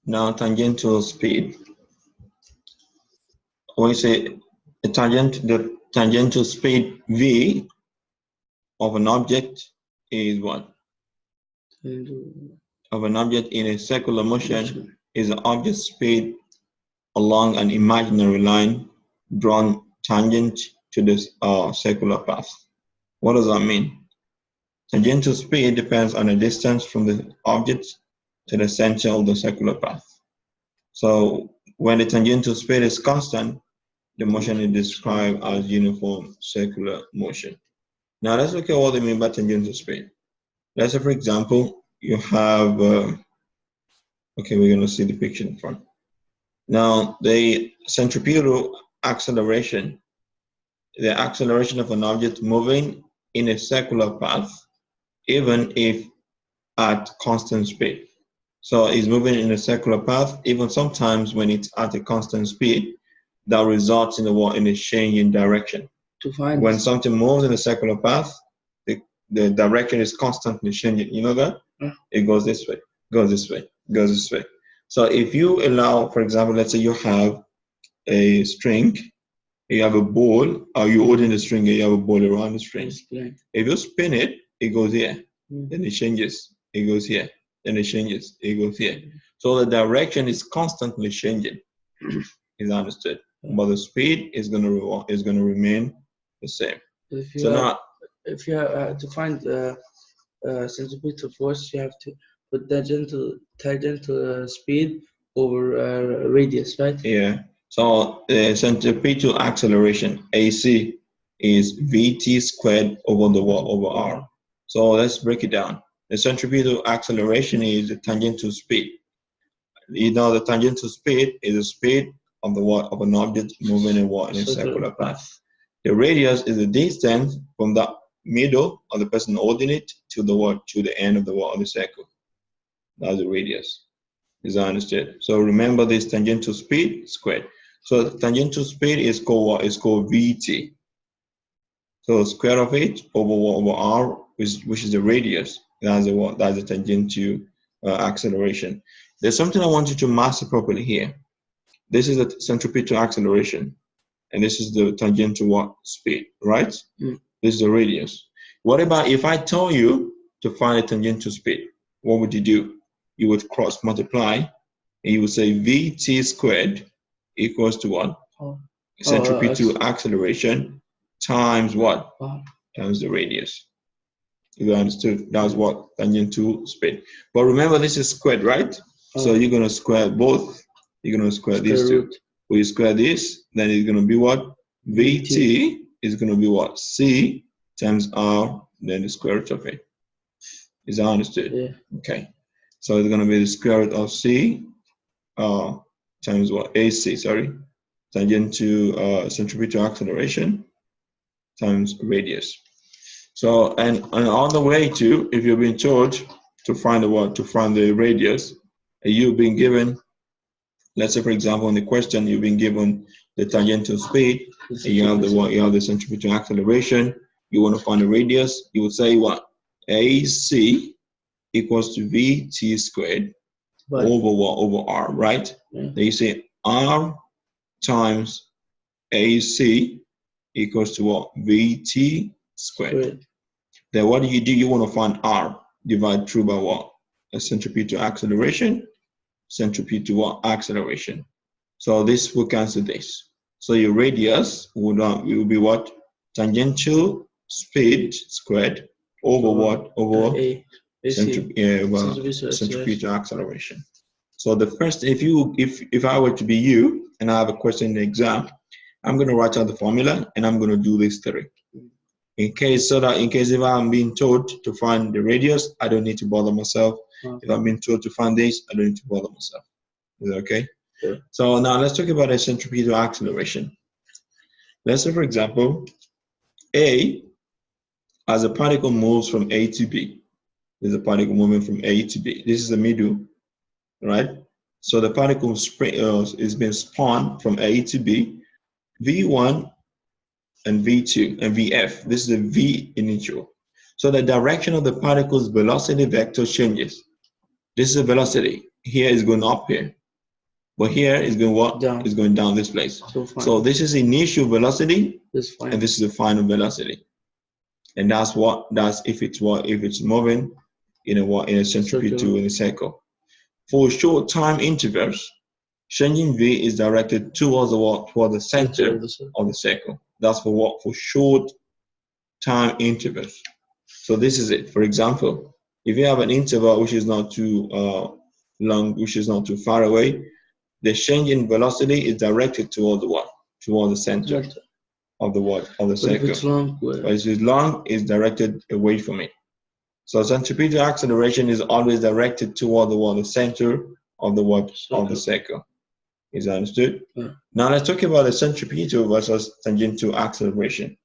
Now, tangential speed. When you say the tangential speed v of an object is what? Of an object in a circular motion is the object speed along an imaginary line drawn tangent to this circular path. What does that mean? Tangential speed depends on the distance from the object to the center of the circular path. So when the tangential speed is constant, the motion is described as uniform circular motion. Now let's look at what they mean by tangential speed. Let's say, for example, you have, okay, we're going to see the picture in front. Now, the centripetal acceleration, the acceleration of an object moving in a circular path, even if at constant speed. So it's moving in a circular path, even sometimes when it's at a constant speed, that results in a change in direction. When something moves in a circular path, the direction is constantly changing. You know that? It goes this way, goes this way, goes this way. So if you allow, for example, let's say you have a string, you have a ball, or you're holding the string and you have a ball around the string. If you spin it, it goes here, then it changes, it goes here, then it changes, it goes here. So the direction is constantly changing, is understood. But the speed is going to remain the same. If you have to find the centripetal force, you have to put tangential speed over radius, right? Yeah. So the centripetal acceleration (AC) is VT squared over R. So let's break it down. The centripetal acceleration is the tangential speed. You know, the tangential speed is the speed of an object moving in a circular path. The radius is the distance from the middle of the person holding it to the end of the circle. That's the radius. Is that understood? So remember this tangential speed squared. So the tangential speed is called VT. So square of it over R, which is the radius. That's the tangential acceleration. There's something I want you to master properly here. This is the centripetal acceleration, and this is the tangential speed, right? This is the radius. What about if I tell you to find a tangential speed? What would you do? You would cross multiply, and you would say VT squared equals to what? Centripetal acceleration times what? Times the radius. You understood? That's what tangential speed. But remember, this is squared, right? So you're going to square both. You're going to square these two. When you square this, then it's going to be what? VT is going to be what? C times R, then the square root of it. Is that understood? Yeah. Okay. So it's going to be the square root of C times what? AC, sorry. Tangential centripetal acceleration times radius. So, and on the way to, if you've been told to find the radius, and you've been given, let's say for example in the question you've been given the tangential speed, and you have the centripetal acceleration, you want to find the radius, you would say what? AC equals to VT squared over R, right? Then you say R times AC equals to what? VT squared. Then what do? You want to find R, divide through by what? A centripetal acceleration, centripetal acceleration. So this will cancel this. So your radius will be what? Tangential speed squared over what? Over centripetal acceleration. So the first, if I were to be you and I have a question in the exam, I'm going to write out the formula and I'm going to do this theory. In case if I'm being told to find the radius, I don't need to bother myself. If I'm being told to find this, I don't need to bother myself. Is that okay? Sure. So now let's talk about a centripetal acceleration. Let's say, for example, A, as a particle moves from A to B. There's a particle moving from A to B. This is the middle, right? So the particle is being spun from A to B. V1 and V2 and VF. This is the V initial. So the direction of the particle's velocity vector changes. This is the velocity. here is going up here, but here is going what? Down. Is going down this place. So this is initial velocity, and this is the final velocity, and that's if it's moving in a centripetal in a circle. For short time intervals, changing v is directed towards the center of the circle. That's for what? For short time intervals. So this is it. For example, if you have an interval which is not too long, which is not too far away, the change in velocity is directed toward the what? Toward the center of the circle. If it's long, but if it's long, it's directed away from it. So centripetal acceleration is always directed toward the center of the circle. Is that understood? Yeah. Now let's talk about the centripetal versus tangential acceleration.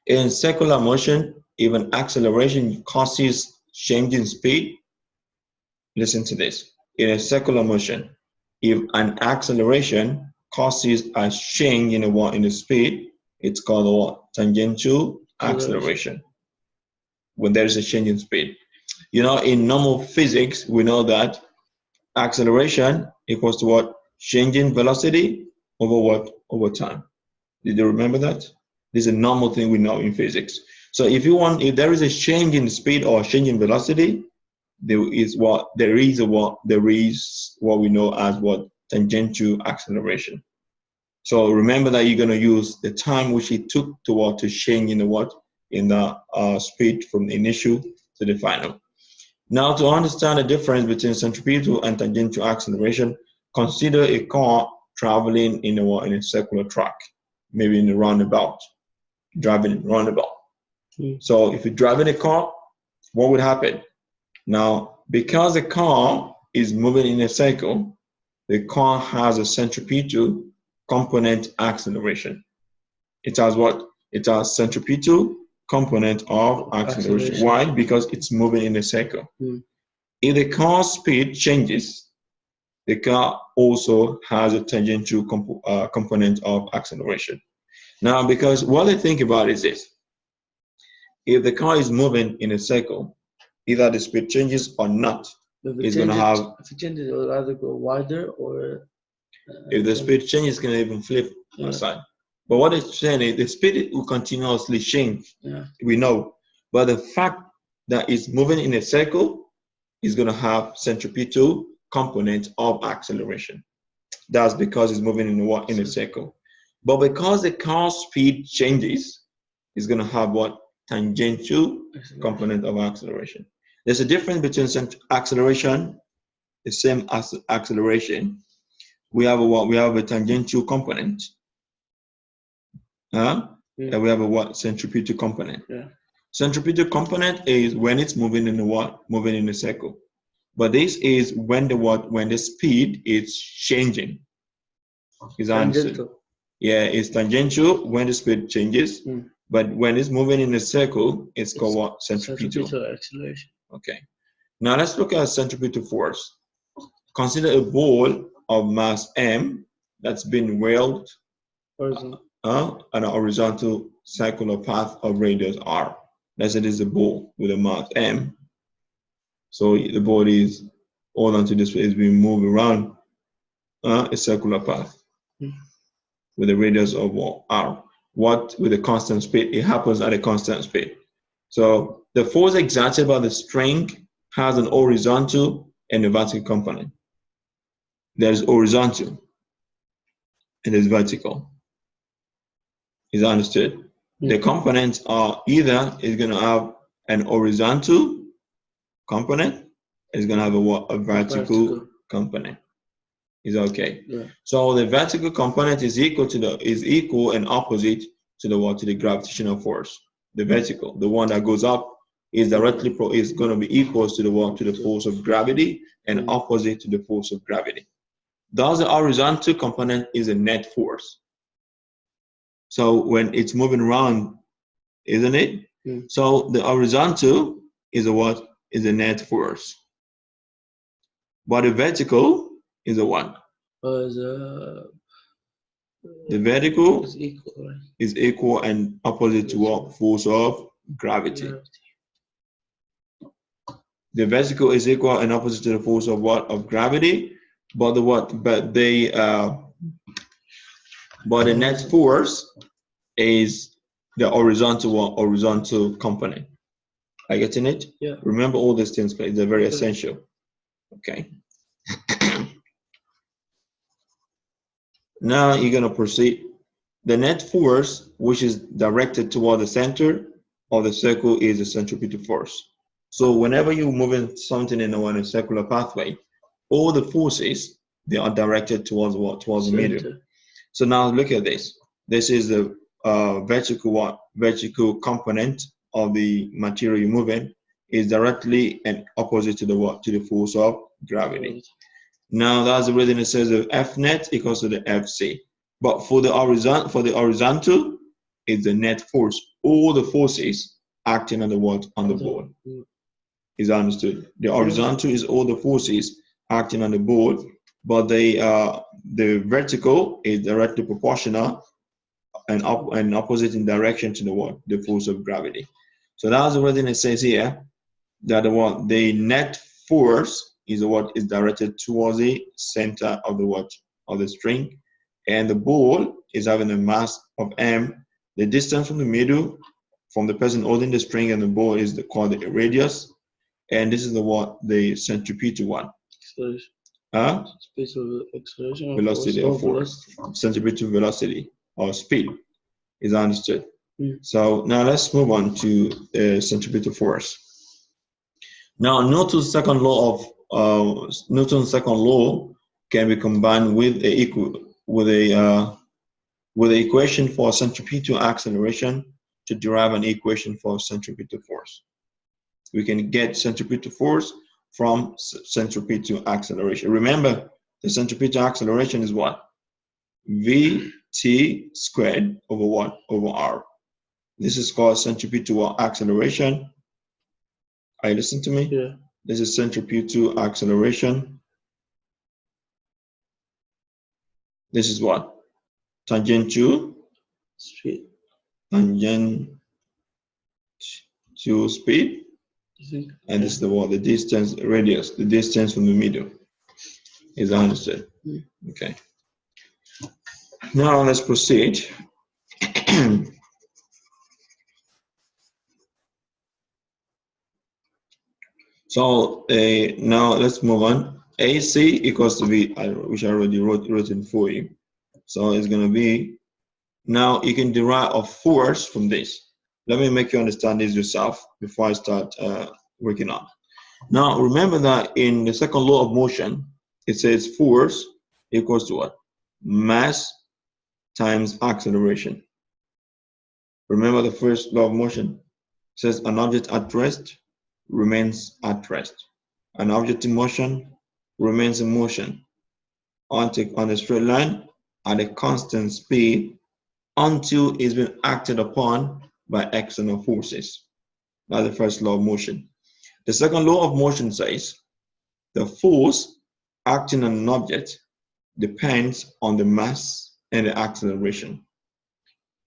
In circular motion, if an acceleration causes change in speed, listen to this. In a circular motion, if an acceleration causes a change in the speed, it's called what? Tangential acceleration. When there is a change in speed. In normal physics, we know that acceleration equals to what? Change in velocity over what? Over time. Did you remember that? This is a normal thing we know in physics. So if there is a change in speed or change in velocity, there is what we know as what? Tangential acceleration. So remember that you're going to use the time which it took to change in the speed from the initial to the final. Now, to understand the difference between centripetal and tangential acceleration, consider a car traveling in a circular track, maybe in a roundabout, driving in a roundabout. So if you're driving a car, what would happen? Now, because the car is moving in a circle, the car has a centripetal component acceleration. It has what? It has centripetal component of acceleration. Why? Because it's moving in a circle. If the car's speed changes, the car also has a tangential component of acceleration. Now, because what I think about is this. If the car is moving in a circle, either the speed changes or not, it's going to have... If it changes, it will either go wider or... if the speed changes, it's going to even flip aside. But what it's saying is the speed will continuously change. We know. But the fact that it's moving in a circle is going to have centripetal component of acceleration. That's because it's moving in a circle. But because the car's speed changes, it's going to have what? Tangential component of acceleration. There's a difference between acceleration, the same as acceleration. We have a tangential component. And we have a what? Centripetal component. Centripetal component is when it's moving in moving in a circle. But this is when the speed is changing. Is that understood? Yeah, it's tangential when the speed changes. But when it's moving in a circle, it's called what? Centripetal acceleration. Okay. Now let's look at centripetal force. Consider a ball of mass m that's been whirled on a horizontal circular path of radius r. Let's say this is a ball with a mass m. So the ball is all onto this way, is being moved around a circular path with a radius of r. What with a constant speed? It happens at a constant speed. So the force exerted by the string has an horizontal and a vertical component. There's horizontal and there's vertical. Is that understood? The components are either is going to have an horizontal component, it's going to have a vertical component. Is that okay? So the vertical component is equal and opposite to the gravitational force. The vertical, the one that goes up, is going to be equal to the force of gravity and opposite to the force of gravity. Thus, the horizontal component is a net force. So when it's moving around, isn't it? So the horizontal is a net force. But the vertical is a what? The vertical is equal and opposite to what? Force of gravity. The vesicle is equal and opposite to the force of what? Of gravity. But the what? But the net force is the horizontal component. Are you getting it? Yeah. Remember all these things, please. They're very essential. Okay. Now you're gonna proceed. The net force, which is directed toward the center of the circle, is the centripetal force. So whenever you're moving something in a circular pathway, all the forces, they are directed towards what? Towards the middle. So now look at this. This is the vertical component of the material you're moving, is directly and opposite to the what? To the force of gravity. Now that's the reason it says the F net equals to the FC. But for the horizontal, is the net force. All the forces acting on the what? On the board. Is understood. The horizontal is all the forces acting on the board, but the vertical is directly proportional and opposite in direction to the what? The force of gravity. So that's the reason it says here that the net force is what is directed towards the center of the what? Of the string, and the ball is having a mass of m. The distance from the middle, from the person holding the string and the ball, is called the radius, and this is the centripetal one. Centripetal acceleration. Velocity or force. Centripetal velocity or speed is understood. So now let's move on to centripetal force. Now Newton's second law can be combined with the equation for centripetal acceleration to derive an equation for centripetal force. We can get centripetal force from centripetal acceleration. Remember, the centripetal acceleration is what? Vt squared over what? Over r. This is called centripetal acceleration. Are you listening to me? Yeah. This is centripetal acceleration. This is what? Tangential speed. Tangential speed. And this is the what? The distance, radius, the distance from the middle is understood. Okay. Now let's proceed. So now let's move on. AC equals to V, which I already written for you. So it's going to be, now you can derive a force from this. Let me make you understand this yourself before I start working on. Now remember that in the second law of motion, it says force equals to what? Mass times acceleration. Remember the first law of motion? It says an object at rest remains at rest. An object in motion remains in motion on a straight line at a constant speed until it's been acted upon by external forces. That's the first law of motion. The second law of motion says the force acting on an object depends on the mass and the acceleration.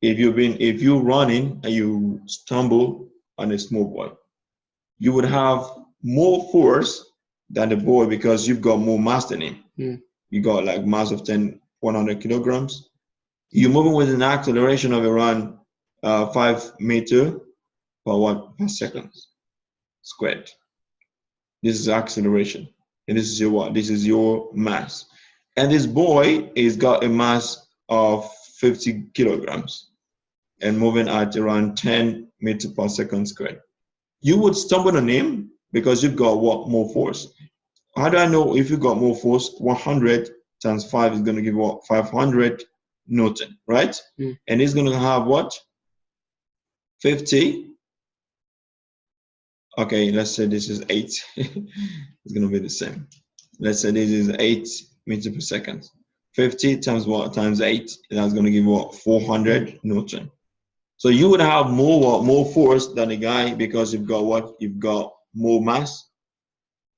If you're running and you stumble on a small boy, you would have more force than the boy because you've got more mass than him. You got like mass of 100 kilograms. You're moving with an acceleration of around 5 meters per second squared. This is acceleration, and this is your what? This is your mass. And this boy is got a mass of 50 kilograms and moving at around 10 meters per second squared. You would stumble on him because you've got what? More force. How do I know if you got more force? 100 times 5 is going to give what? 500 Newton, right? And it's going to have what? 50. Okay, let's say this is 8. It's going to be the same. Let's say this is 8 meters per second. 50 times what? Times 8. That's going to give what? 400 Newton. So you would have more force than the guy because you've got what? You've got more mass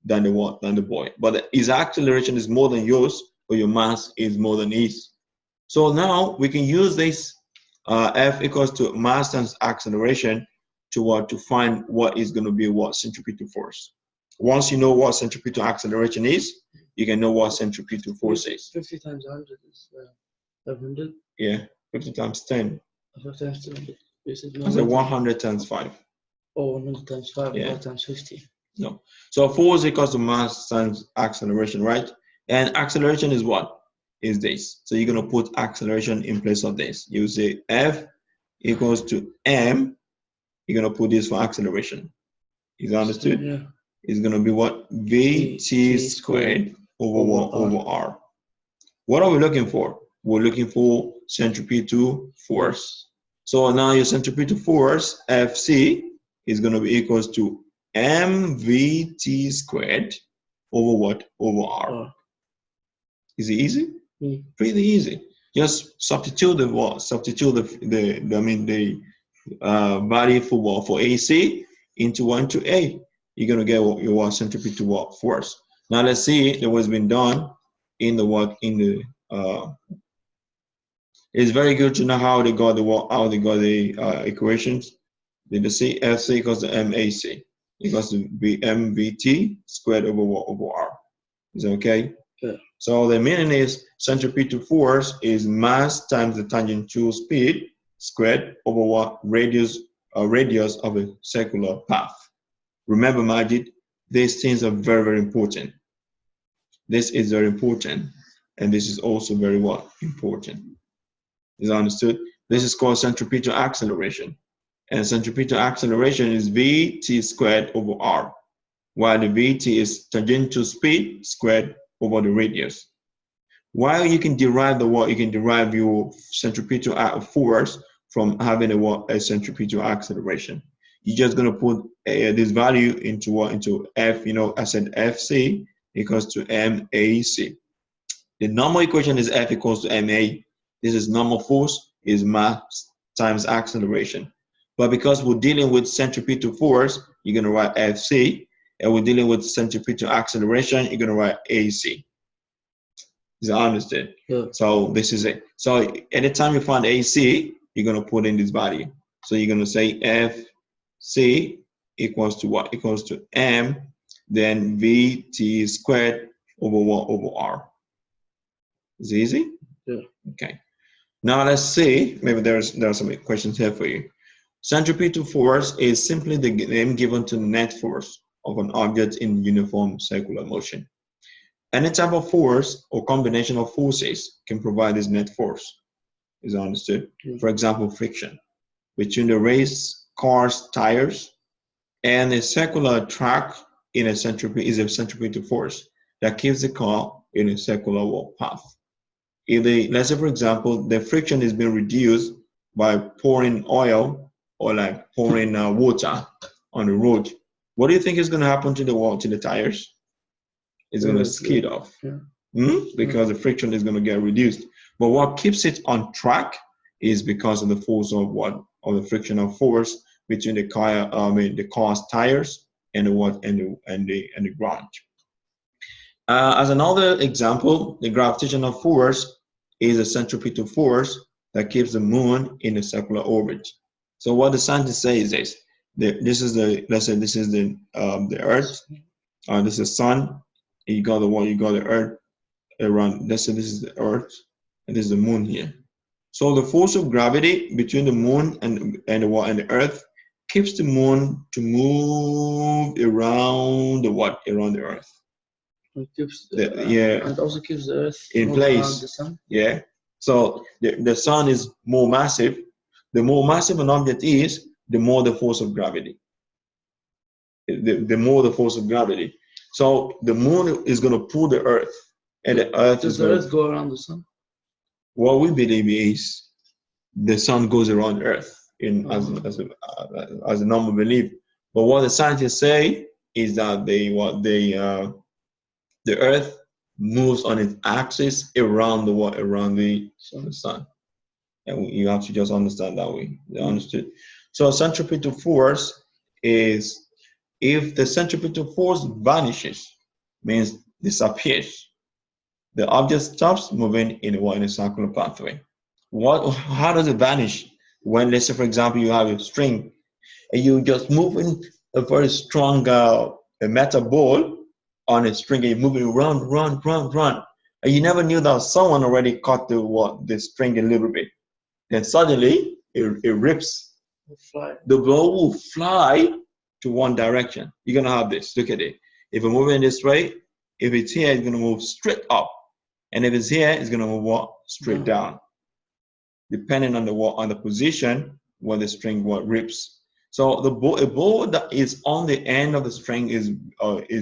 than the what? Than the boy. But his acceleration is more than yours, or your mass is more than his. So now we can use this F equals to mass times acceleration to find what is going to be what? Centripetal force. Once you know what centripetal acceleration is, you can know what centripetal force is. 50 times 100 is 500. Yeah, 50 times 10. 5 times 200. I said 100 times 5. Oh, 100 times 5, Yeah. 5 times 50. No. So force equals to mass times acceleration, right? And acceleration is what? Is this. So you're going to put acceleration in place of this. You say F equals to M. You're going to put this for acceleration. Is that understood? Yeah. It's going to be what? VT squared over R. What are we looking for? We're looking for centripetal force. So now your centripetal force, FC, is going to be equals to mvt squared over what? Over R. Is it easy? Pretty easy. Just substitute the what? Substitute the value for what? For AC into A. You're gonna get your centripetal force. Now let's see what's been done in the it's very good to know how they got the equations. Did you see FC equals to MAC equals to MVT squared over R. Is that okay? Yeah. So the meaning is centripetal force is mass times the tangential speed squared over what? Radius of a circular path. Remember, Majid, these things are very, very important. This is very important, and this is also very what? Important. Is that understood? This is called centripetal acceleration. And centripetal acceleration is Vt squared over R, while the Vt is tangential speed squared over the radius. While you can derive you can derive your centripetal force from having a centripetal acceleration. You're just going to put this value into F, I said Fc equals to MAC. The normal equation is F equals to MA. This is normal force, is mass times acceleration. But because we're dealing with centripetal force, you're going to write FC. And we're dealing with centripetal acceleration, you're going to write AC. Is that understood? Yeah. So this is it. So anytime you find AC, you're going to put in this value. So you're going to say FC equals to what? Equals to M, then VT squared over what? Over R. Is it easy? Yeah. Okay. Now let's see, maybe there are some questions here for you. Centripetal force is simply the name given to the net force of an object in uniform circular motion. Any type of force or combination of forces can provide this net force. Is that understood? For example, friction between the race car's tires and a circular track in a centripetal force that keeps the car in a circular path. Let's say, for example, the friction is being reduced by pouring oil or like pouring water on the road, what do you think is going to happen to the tires? It's going to skid off. Because the friction is going to get reduced. But what keeps it on track is because of the force of the frictional force between the car's tires and the ground. As another example, the gravitational force is a centripetal force that keeps the moon in a circular orbit. So what the scientists say is this: this is the Earth, this is the sun. You got the Earth around. Let's say this is the Earth, and this is the moon here. So the force of gravity between the moon and the Earth keeps the moon to move around the Earth. It keeps and also keeps the Earth in place around the sun. Yeah. So the sun is more massive. The more massive an object is, the more the force of gravity. The more the force of gravity. So the moon is going to pull the Earth, and the Earth Does the Earth go around the sun? What we believe is the sun goes around Earth as a normal belief. But what the scientists say is that the Earth moves on its axis around the sun. And you have to just understand that way. Understood? So centripetal force is, if the centripetal force vanishes, means disappears, the object stops moving in a circular pathway. How does it vanish? When, let's say, for example, you have a string and you just move in a very strong a metal ball on a string and you're moving run, and you never knew that someone already caught the string a little bit. Then suddenly it rips. The ball will fly to one direction. You're gonna have this. Look at it. If we're moving this way, if it's here, it's gonna move straight up, and if it's here, it's gonna move straight down, depending on the position where the string rips. So a ball that is on the end of the string is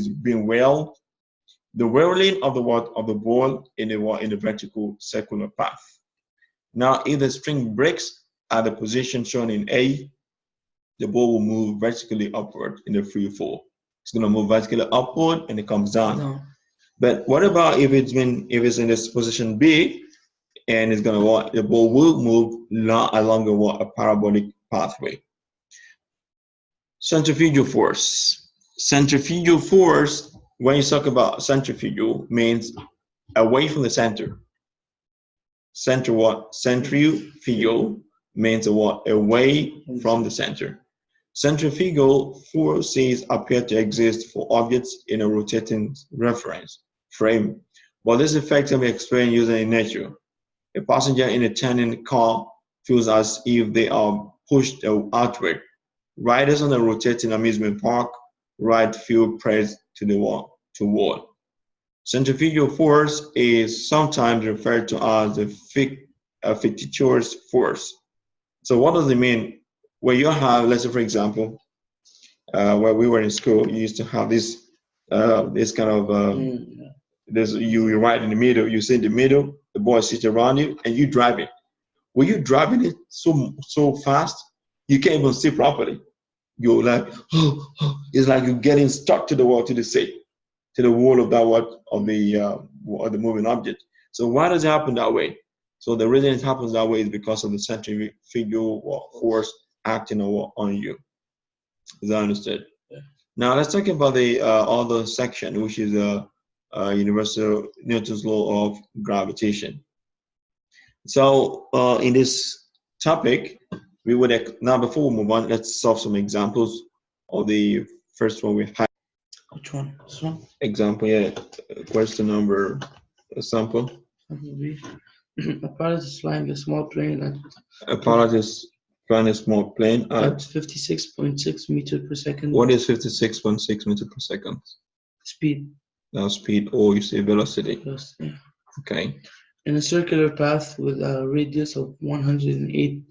being whirled. The whirling of the ball in the vertical circular path. Now, if the string breaks at the position shown in A, the ball will move vertically upward in the free fall. It's going to move vertically upward and it comes down. No. But what about if it's in this position B, and it's going to the ball will move along a parabolic pathway. Centrifugal force. Centrifugal force, when you talk about centrifugal, means away from the center. Centrifugal means away from the center. Centrifugal forces appear to exist for objects in a rotating reference frame, but this effect can be explained using in nature. A passenger in a turning car feels as if they are pushed outward. Riders on a rotating amusement park ride feel pressed to the wall. Centrifugal force is sometimes referred to as the fictitious force. So what does it mean? Where you have, let's say for example, where we were in school, you used to have this kind of you ride in the middle, you sit in the middle, the boys sit around you, and you drive it. When you're driving it so fast, you can't even see properly. You're like, it's like you're getting stuck to the wall, to the wall of the moving object. So why does it happen that way? So the reason it happens that way is because of the centrifugal force acting on you. Is that understood? Yeah. Now let's talk about the other section, which is universal Newton's law of gravitation. So in this topic, we would now, before we move on, let's solve some examples of the first one we had. Which one? This one? Example, yeah. Question number sample. A pilot is flying a small plane at. A pilot is flying a small plane at 56.6 meters per second. What is 56.6 meters per second? Speed. Now speed, or you say velocity. Velocity. Okay. In a circular path with a radius of 188.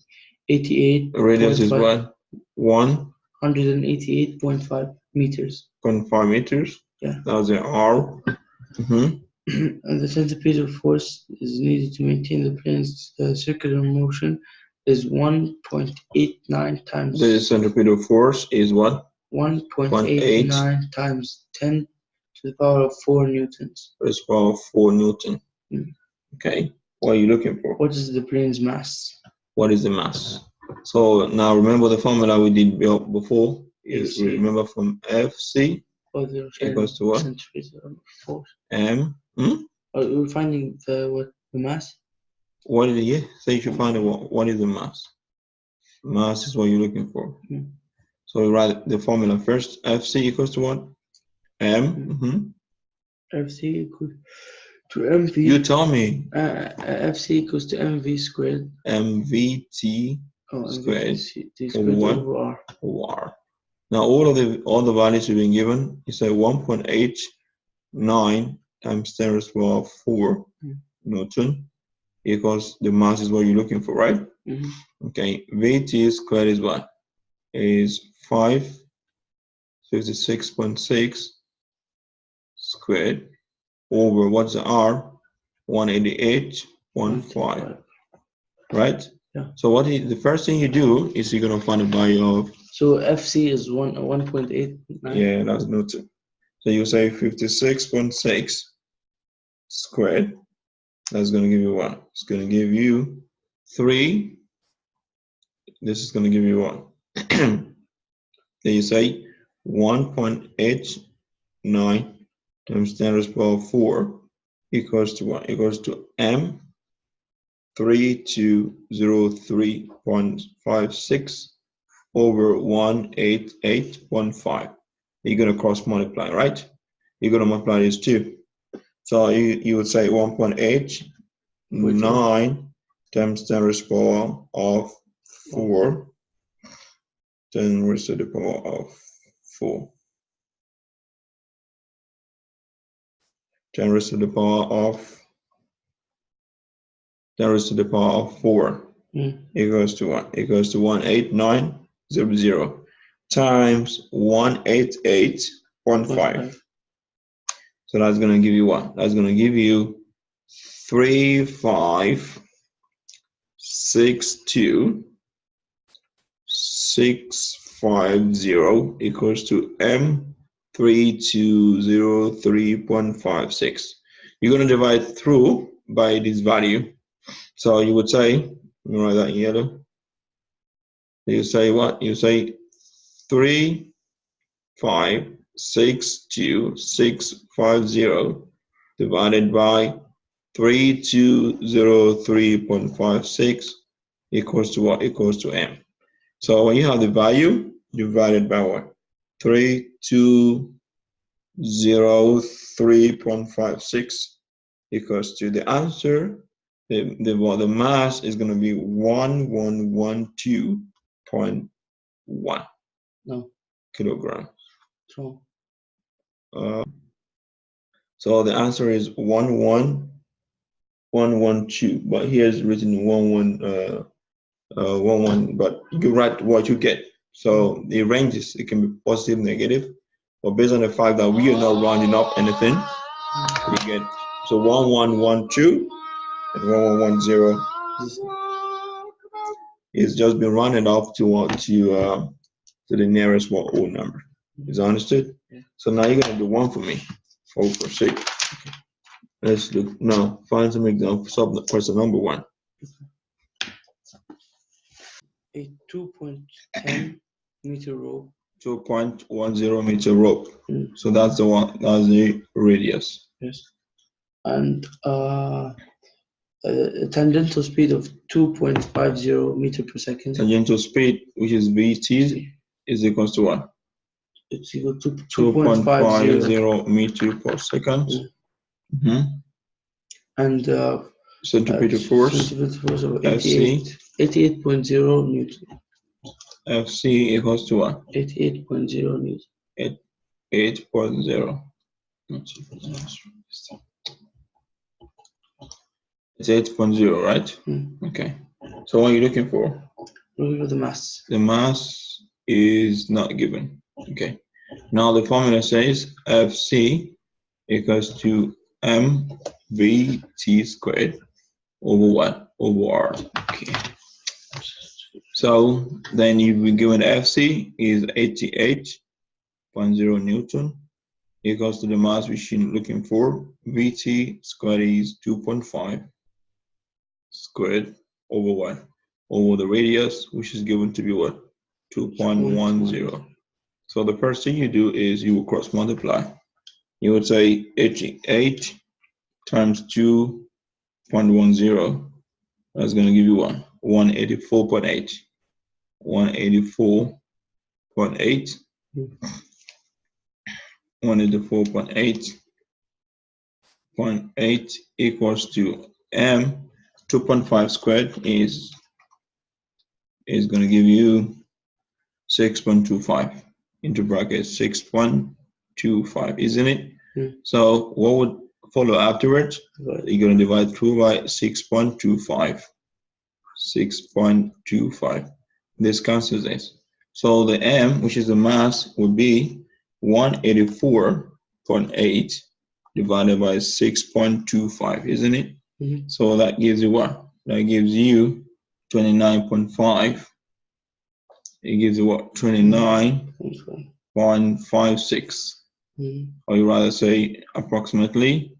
Radius is what? 188.5 meters. 0.5 meters? Yeah. That was an R. And the centripetal force is needed to maintain the plane's circular motion is 1.89 times. The centripetal force is what? 1.89 times 10 to the power of 4 newtons. To the power of 4 Newton. Okay. What are you looking for? What is the plane's mass? What is the mass? So now remember the formula we did before. Remember from FC equals to what? Centripetal force. M. We're finding the mass. What is it? Yeah. So you should find out what is the mass. Mass is what you're looking for. So we write the formula first. FC equals to what? M. FC equals to mv. You tell me. FC equals to mv squared. mvt squared over r. Over r. Now all the values have been given. You say 1.89 times 10 raised to the power 4 Newton equals the mass is what you're looking for, right? Okay. Vt squared is what? Is 556.6 squared over what's the R? 188.5. Right? Yeah. So the first thing you do is you're gonna find the value of. So FC is 1.89. Yeah, that's Newton. So you say 56.6 squared. That's gonna give you what? It's gonna give you 3. This is gonna give you what? Then you say 1.89 times 10 raised to the power 4 equals to what? Equals to M 3203.56 over 188.5. you're going to cross multiply, right? You're going to multiply these two. So you would say 1.89 times 10 raised to the power of 4. 10 raised to the power of 4. 10 raised to the power of 10 raised to the power of 4 equals to what? Equals to 18900 times 188.5. So that's going to give you what? That's going to give you 3562650 equals to M3203.56. You're going to divide through by this value. So you would say, let me write that in yellow. You say what? You say 3562650 divided by 3203.56 equals to what? Equals to M. So when you have the value divided by what? 3203.56 equals to the answer. The mass is going to be 1112.1 kilograms. So the answer is 11112, but here's written 11, but you write what you get. So the ranges, it can be positive, negative, but based on the fact that we are not rounding up anything, we get so 1112 and 1110 is just been rounded off to the nearest whole number. Is that understood? Yeah. So now you're gonna do one for me. 4 for 6. Okay. Let's look now. Find some example. Question number 1. A 2.10 meter rope. 2.10 meter rope. So that's the one. That's the radius. Yes. And a tangential speed of 2.50 meter per second. Tangential speed, which is VT, is equals to what? It's equal to 2.50 meter per second. And centripetal force. Centripetal force of FC. 88.0 Newton. FC equals to what? 88.0 Newton. 8.0. It's 8.0, right? Okay. So what are you looking for? Looking for the mass. The mass is not given. Okay. Now the formula says FC equals to mvt squared over what? Over r. Okay. So then you've been given FC is 88.0 Newton equals to the mass which you're looking for. Vt squared is 2.5 squared over what? Over the radius, which is given to be what? 2.10. So the first thing you do is you will cross multiply. You would say 88 times 2.10. That's going to give you what? 184.8. 184.8. 184.8 equals to m. 2.5 squared is going to give you 6.25 into brackets 6.25, isn't it? So what would follow afterwards? You're going to divide through by 6.25. 6.25. This cancels this. So the m, which is the mass, would be 184.8 divided by 6.25, isn't it? So that gives you what? That gives you 29.5. It gives you what? 29.56. Or you rather say approximately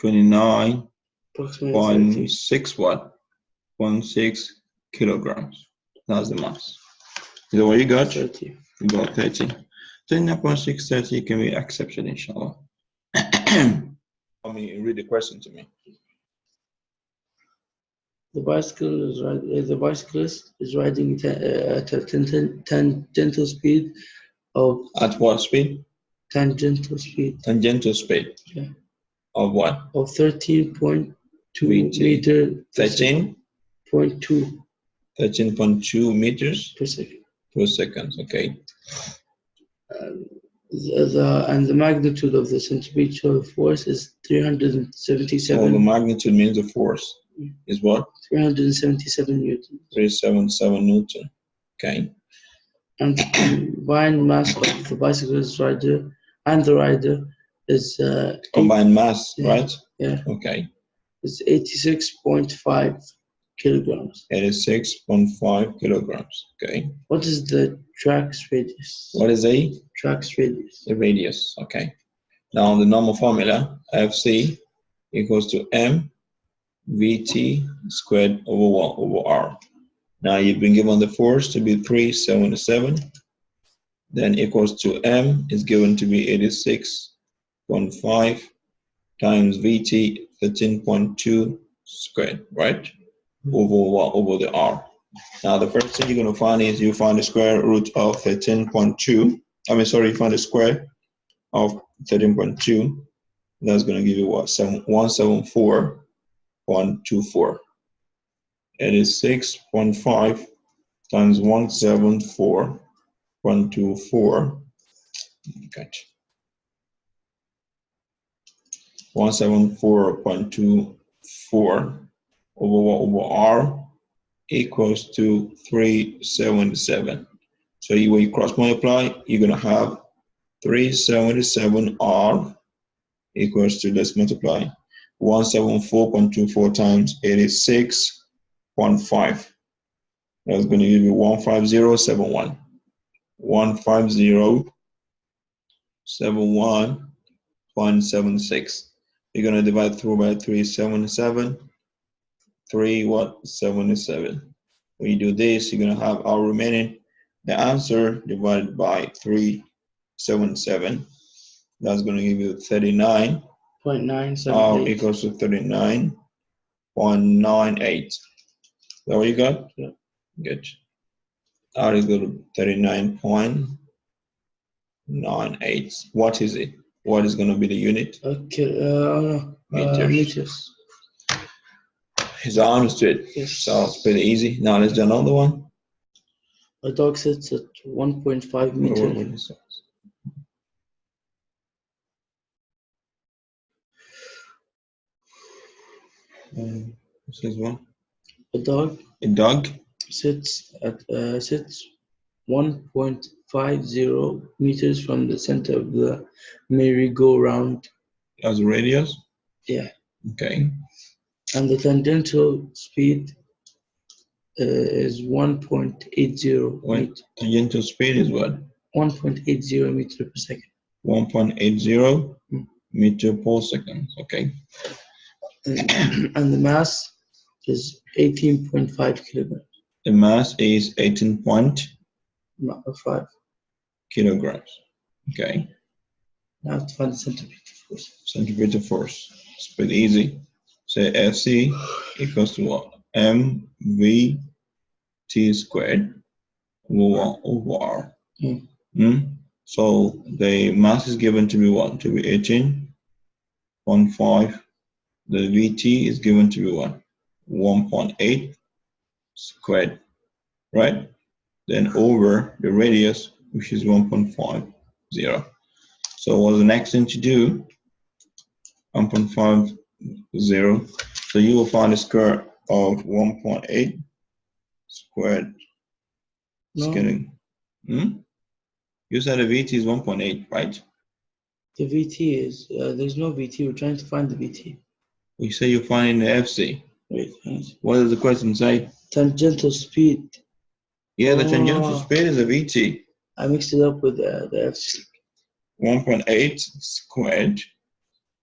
29.6 what? 0.6 kilograms. That's the mass. Is that what you got? 30. You got 30. 29.630 can be accepted, inshallah. I mean, read the question to me. The bicyclist is riding at a tangential speed of. At what speed? tangential speed. Tangential speed. Yeah. Of what? Of 13.2 VT. meter. 13.2. 13.2 meters per second. Per second. Okay. And the magnitude of the centripetal force is 377. So the magnitude means the force is what? 377 newtons. 377 Newton. Okay. And the combined mass of the bicyclist rider and the rider is combined mass, yeah, right? Yeah. Okay. It's 86.5 kilograms. 86.5 kilograms. Okay. What is the track's radius? What is a track's radius? The radius. Okay. Now the normal formula Fc equals to m vt squared over 1 over r. Now you've been given the force to be 377, then equals to m is given to be 86.5 times vt 13.2 squared, right? Over the r. Now the first thing you're going to find is you find the square root of 13.2. You find the square of 13.2. That's going to give you what? 174.24. It is 6.5 times 174.24. Okay. 174.24 over r equals to 377. So when you cross multiply, you're going to have 377r equals to, let's multiply 174.24 times 86.5. That's going to give you 15071. 15071.76. You're going to divide through by 377. 377. When you do this, you're going to have our remaining, the answer divided by 377. That's going to give you 39.978. R equals to 39.98. Is that what you got? Yeah. Good. R is equal to 39.98. What is it? What is going to be the unit? Okay. Meters. Is that understood? Yes. So it's pretty easy. Now let's do another one. A dog sits at 1.5 meters. This is one. A dog sits 1.50 meters from the center of the merry-go-round. As a radius? Yeah. Okay. And the tangential speed is 1.80. Tangential speed is what? 1.80 meter per second. 1.80 meter per second. Okay. And the mass is 18.5 kilograms. The mass is 18.5 kilograms. Okay. Now to find the centripetal force. Centripetal force. It's pretty easy. Say Fc equals to what? mvt squared over r. So the mass is given to be what? To be 18.5. The Vt is given to be what? 1.8 squared, right? Then over the radius, which is 1.50. So what's the next thing to do? 1.50. So you will find the square of 1.8 squared. Just kidding. You said the Vt is 1.8, right? The Vt is, there's no Vt. We're trying to find the Vt. You say you're finding the Fc. Wait. What does the question say? Tangential speed. Yeah, the tangential speed is a Vt. I mixed it up with the Fc. 1.8 squared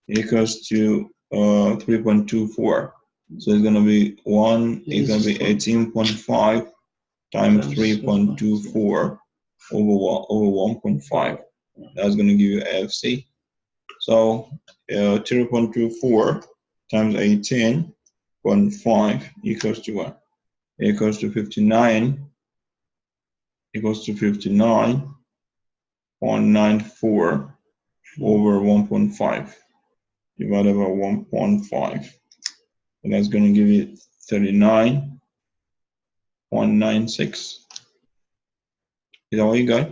equals to 3.24. So it's going to be 18.5 times 3.24 over 1.5. That's going to give you Fc. So 3.24 times 18.5 equals to what? Equals to 59. Equals to 59.94 over 1.5 divided by 1.5. And that's going to give you 39.96. Is that what you got?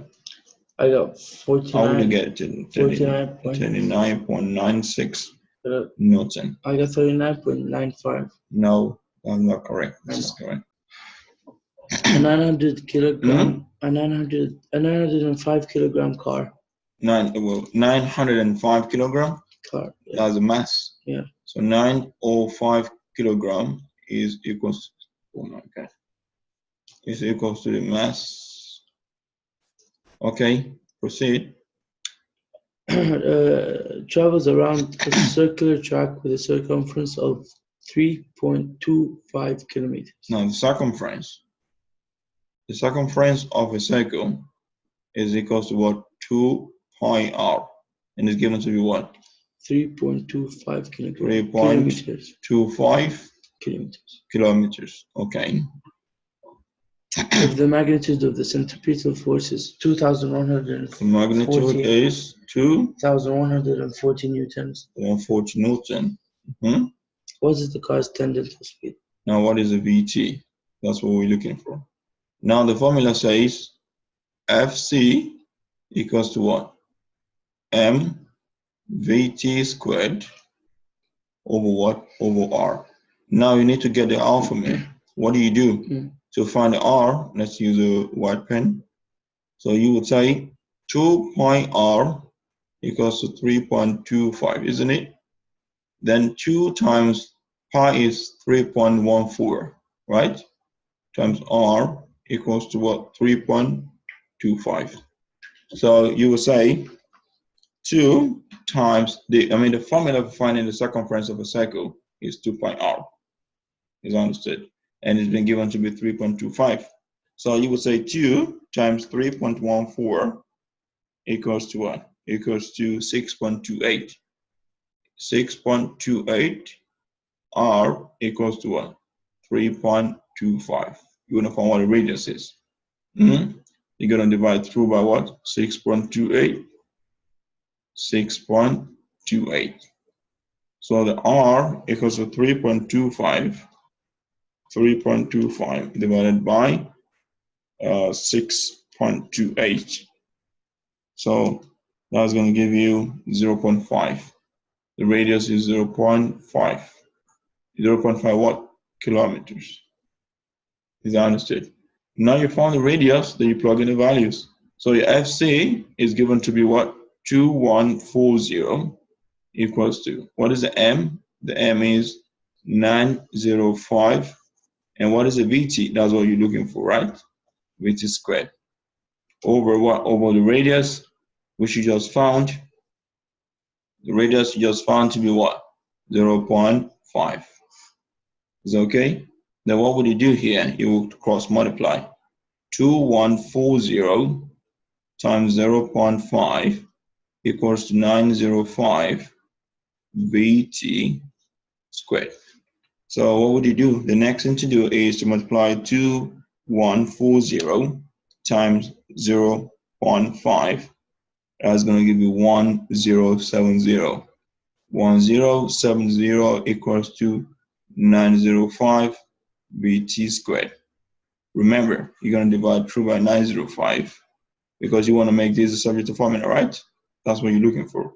I got 49. How would you get to 39.96 Newton? I got 39.95. No, that's not correct. This is correct. A 900 kilogram, a 905 kilogram car. 905 kilogram? Car. Yeah. That's a mass. Yeah. So 905 kilogram is equals, oh my God, is equals to the mass. Okay, proceed. Travels around a circular track with a circumference of 3.25 kilometers. Now the circumference of a circle is equals to what? 2 pi r, and it's given to be what? 3.25 kilometers. 3.25 kilometers. Okay. If the magnitude of the centripetal force is 2,140, the magnitude is 2,140 newtons. 140 Newton. What is the car's tangential speed? Now, what is a VT? That's what we're looking for. Now, the formula says FC equals to what? M VT squared over what? Over R. Now, you need to get the alpha male. What do you do? To find the R, let's use a white pen. So you would say 2 pi R equals to 3.25, isn't it? Then 2 times pi is 3.14, right? Times R equals to what? 3.25. So you would say 2 times the formula for finding the circumference of a circle is 2 pi R. Is understood. And it's been given to be 3.25. So you would say 2 times 3.14 equals to what? Equals to 6.28. 6.28 R equals to what? 3.25. You want to find what the radius is. You're going to divide through by what? 6.28. 6.28. So the R equals to 3.25. 3.25 divided by 6.28. So that's going to give you 0.5. The radius is 0.5. 0.5 what? Kilometers. Is that understood? Now you found the radius, then you plug in the values. So your FC is given to be what? 2140 equals to, what is the M? The M is 905. And what is the VT? That's what you're looking for, right? VT squared. Over what? Over the radius, which you just found. The radius you just found to be what? 0.5. Is that okay? Then what would you do here? You will cross multiply. 2140 times 0.5 equals to 905 VT squared. So what would you do? The next thing to do is to multiply 2140 times 0.5. That's going to give you 1070. 1070 equals to 905 VT squared. Remember, you're going to divide through by 905 because you want to make this a subject to formula, right? That's what you're looking for.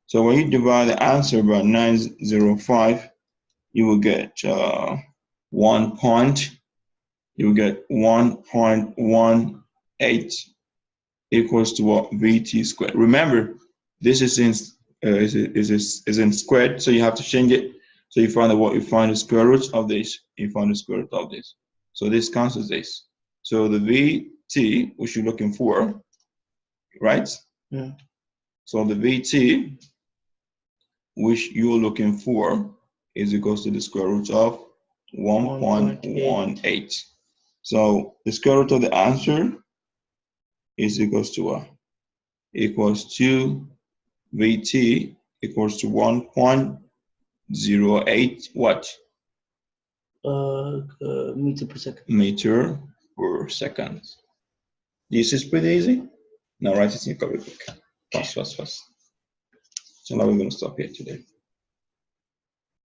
So when you divide the answer by 905, you will get 1.18 equals to what? VT squared. Remember, this is in squared, so you have to change it. So you find out what? You find the square root of this. You find the square root of this. So this cancels this. So the VT, which you're looking for, right? Yeah. So the VT, which you're looking for, is equals to the square root of 1.18. So the square root of the answer is equals to what? Equals to VT equals to 1.08 what? Meter per second. Meter per second. This is pretty easy. Now write it in your copybook. Fast. So now we're going to stop here today.